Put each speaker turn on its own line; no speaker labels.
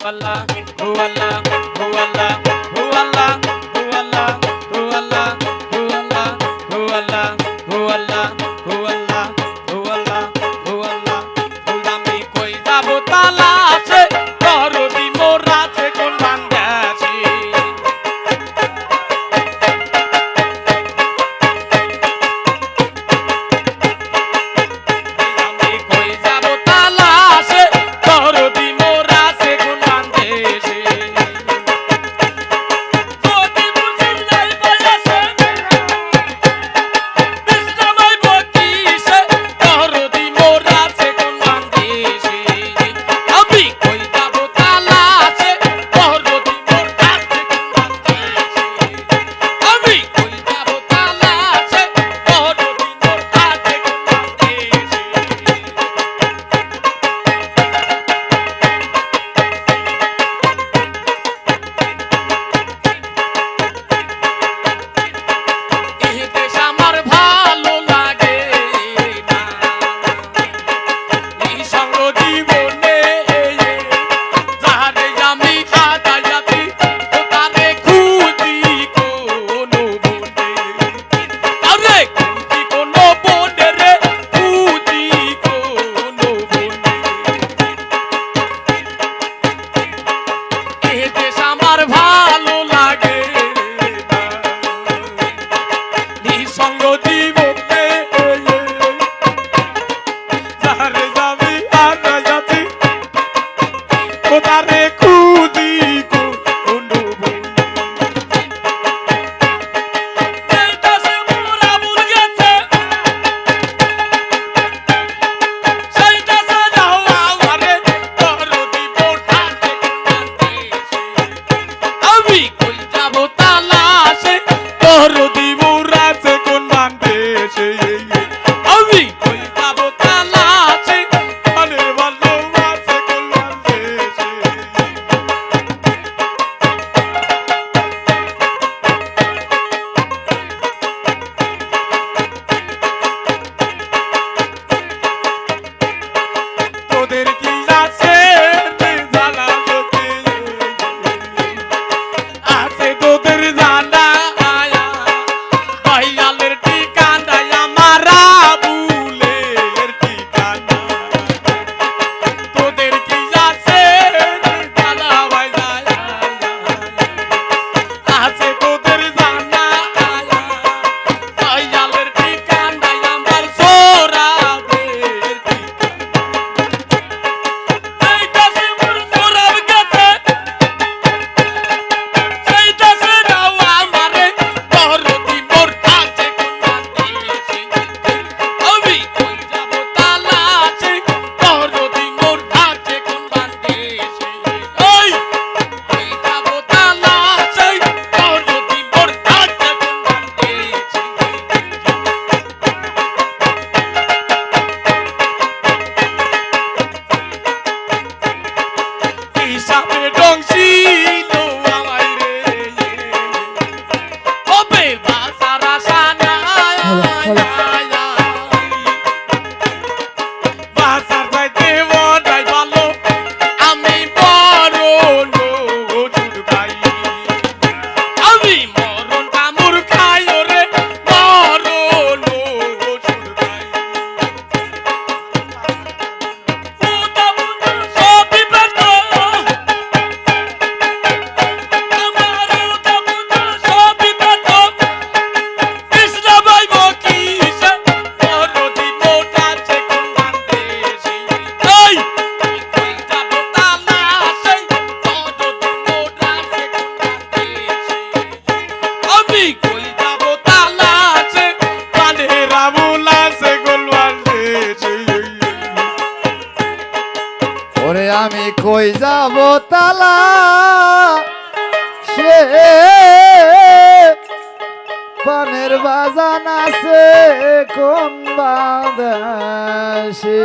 Allah, oh Allah, oh Allah, oh Allah, oh Allah, oh Allah, oh Allah, oh Allah, oh Allah, oh Allah, oh Allah, oh Allah. আমি কই যাব তালাশে দরদি মোরাছে কোন বান্দাসি আমি কই যাব তালাশে দরদি মোরাছে কোন বান্দাসি যদি বুঝি নাই বয়সে বিষ্ণাময় বকিসে দরদি মোরাছে কোন বান্দাসি আমি কই যাব তালাশে দরদি মোরাছে কোন বান্দাসি আমি কই যাব তালাশে দরদি মোরাছে কোন বান্দাসি এই দেশ আমার ভালো লাগে না এই সঙ্গ জীবনে যারে আমি হাতায়াতি ও তারে খুঁজি কোনো বনে তারে খুঁজি কোনো বনে রে খুঁজি কোনো বনে এই দেশ আমার ভালো লাগে না নিঃসঙ্গ জীবনে যারে যাবি হাতায়াতি ও তারে খুঁজি কোনো বনে এই দেশে মোরা ভুল গেছে সেই দেশে যাও আমারে দরদি মোরাছে কোন বান্দাসি আমি কই যাব তালাশে দরদি মোরাছে কোন বান্দাসি আমি কই যাব তালাশে আরে ভালোবাসে কোন বান্দাসি তোদের কি আছে রে জালালতে আছে তোদের জানা আয়া ভাইয়ালের ঠিকানা আমার আবুলের ঠিকানা তোদের কি আছে রে জালা ভাই জালা আছে তোদের জানা আয়া ভাইয়ালের ঠিকানা আমার সোরাবের সেই দেশে মোর সোরাব গেছে সেই দেশে যাও আমারে দরদি মোর আছে কোন বান্দাসি আমি কই যাব তালাশে দরদি মোর আছে কোন বান্দাসি ওই কই যাব তালাশে দরদি মোর আছে কোন বান্দাসি হিসাবে ডংছিল আমায় রে ওবে বাসার আশা নাই বাসার যাইতে মনাই ভালো আমি বড় নজুর ভাই আমি মরণ কামড় খাই রে মরণ নজুর ভাই বুদা বুদা সবই ব্যর্থ আমার বুদা বুদা সবই ব্যর্থ বিষ্ণাময় বকিসে দরদি মোরাছে কোন বান্দাসি এই কই যাব তালাশে দরদি মোরাছে কোন বান্দাসি আমি কই যাব তালাশে পানের আবুলাছে কোন বান্দাসি
ওরে আমি কই যাব তালা সে পানের বাজান আছে কোন বাদাসে